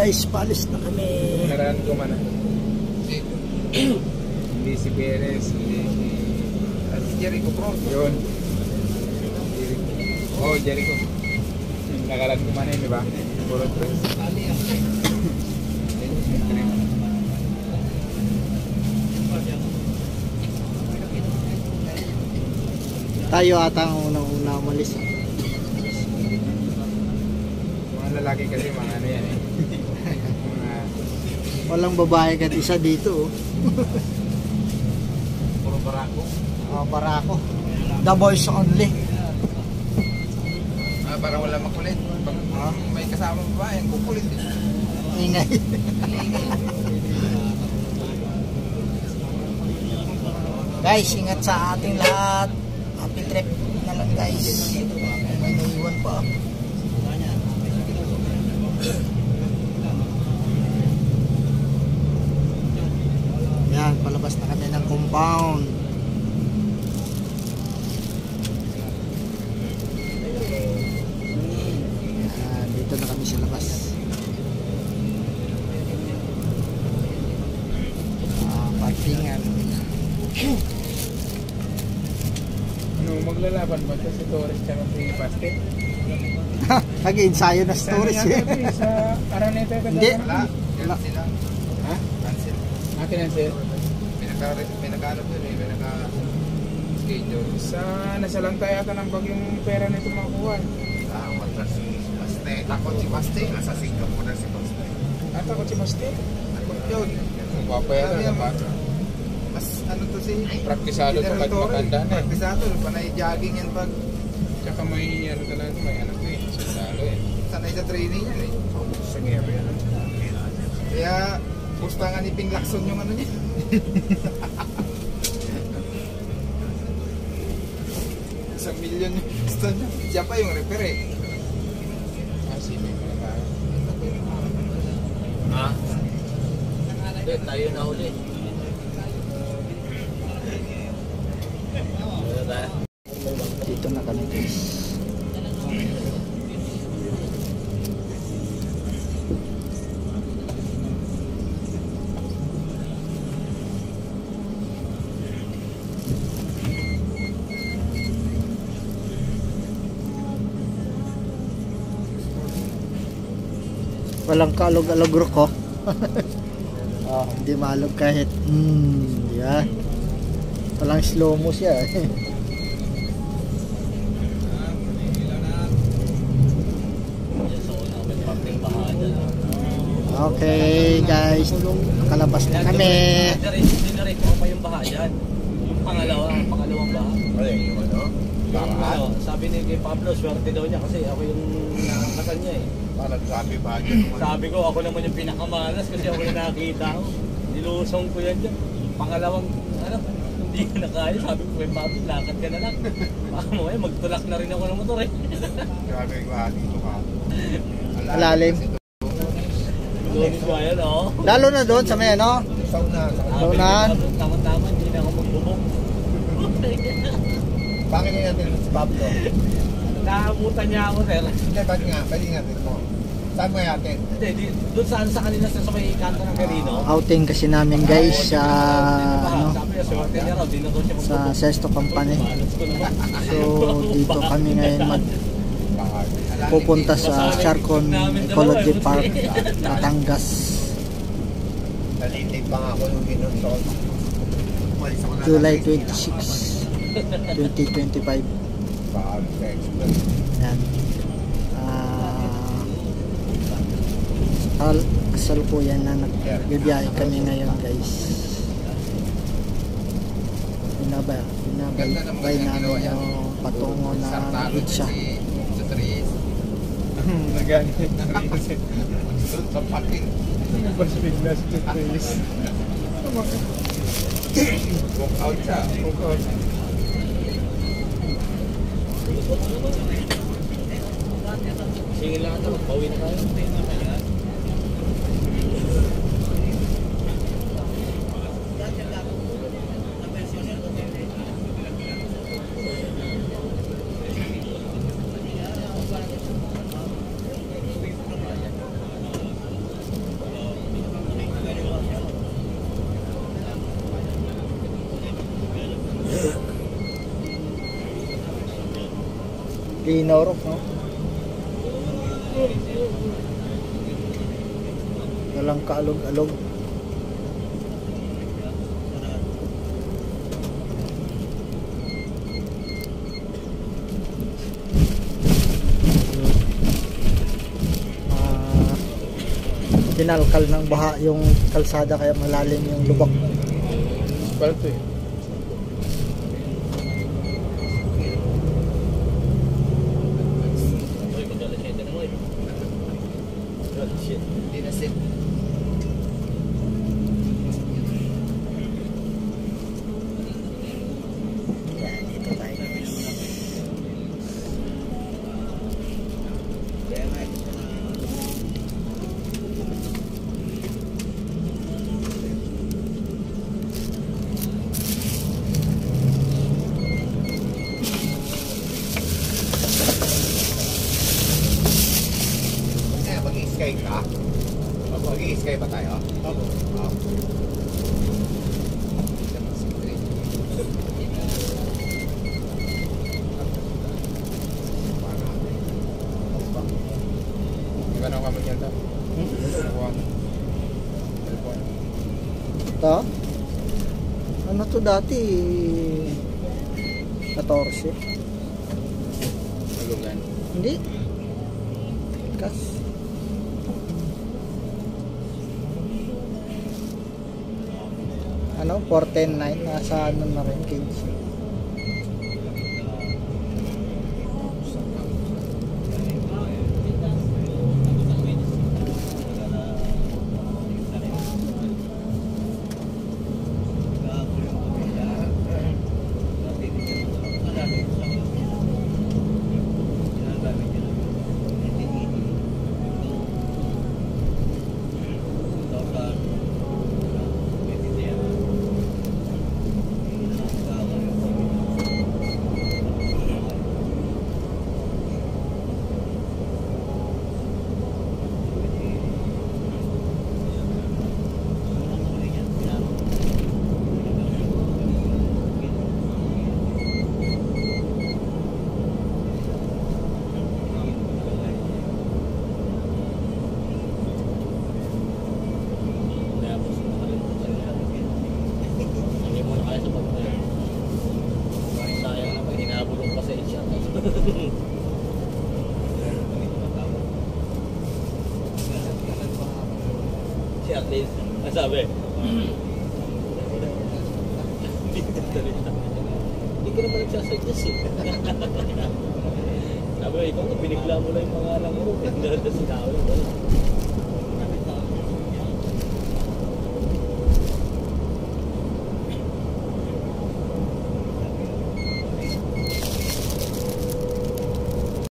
guys, palis na kami. Naran ko man. Hindi si Perez, hindi si Jericho Pro. Yun. Oh, Jericho. Nakalan ko man yun, di ba? Puro tres. Tayo ata ang unang-una umalis. Mga lalaki kasi mga ano yan eh. Walang babae kahit isa dito. Puro barako. Barako. The boys only. Para wala makulit. Pag may kasama babae, kukulit din. Ingay. Guys, ingat sa ating lahat. Happy trip na lang guys. May naiwan pa. Yan, palabas na kami ng compound. Yan, dito na kami sa labas. Parkingan. Ano, maglalaban ba ito si Torres tsaka si Basket? Nag-ensayo na stories eh. Sa Araneta ka Hindi. Wala sila. Ha? Cancel. Cancel? Pinaka-ano doon eh, pinaka-schedule. Nasa lang tayo ata ng bagyong pera nito makuha. Matras si Baste. Takot si Baste. Nasa Singapore na si Baste. Takot si Baste? Takot yun. Papayatan na ba? Mas ano to si? Praktisado to kahit maganda na eh. Praktisado. Panay jogging yan pag. Tsaka may ano talaga, may anak ko eh. Sundalo eh. Sanay sa training yan eh. Sa area. Kaya gusto nga ni Ping Lacson yung ano niya. Isang milyon yung gusto niya. Siya pa yung refer eh. Sige pala tayo. Ha? Hindi, tayo na uli. Dito na kami guys. Walang kalog-alog ko. Hindi malog kahit yan. Walang slow mo siya. Okay guys, kalabas na kami. Dinarito ko pa yung baha dyan. Yung pangalawang baha. Yung ano? Sabi ni kay Pablo, swerte daw niya kasi ako yung nakakasan niya eh. Parang sabi ba dyan? Sabi ko, ako naman yung pinakamalas kasi ako yung nakita ko. Nilusong ko yan dyan. Pangalawang, hindi ko na kaya. Sabi ko, may Pablo, lakad ka na lang. Baka mo magtulak na rin ako ng motor eh. Grabe yung baha dito ka. Malalim. Ayan, oh. Lalo na doon sa may ano? Saunan. Tama-tama, hindi na ako magbubong. Bakit nga natin si Pablo? Nakabutan niya ako, sir. Hindi, bakit nga? Pwede nga natin mo. Saan mo natin? Hindi, doon sa kanila sa may kanto ng Garino. Outing kasi namin guys sa Sabi niya, swerte niya raw, di na doon siya sa Sesto Company. So dito kami ngayon pupunta sa Charcon Ecology Park, Batangas. Nalilip pa nga ako nung ginunod. July 26, 2025. Yan. Kasalukuyan na nagbibiyahe kami ngayon guys. Binabay namin yung patungo na Itza. Naganit na rin. Sa pakin. Mas biglas to trace. Walk out siya. Walk out. Sige lang ito, pauwi na tayo. Ginorok, no? Walang kaalog-alog. Dinalkal ng baha yung kalsada kaya malalim yung lubak. Palto eh. Yan, dito tayo. Mag-i-sky ka? Mag-i-sky ba tayo? Oo. Di ba naman yan ta? Ito? Ano to dati? 14. Malugan. Hindi. Kas. Ano? 410.9. Nasa ano na rin, kids. Si Arlene, ang sabi? Hindi ka naman nagsasuggest eh. Sabi, ikaw nga binigla mo lang yung pangalan mo. Sinabi ko.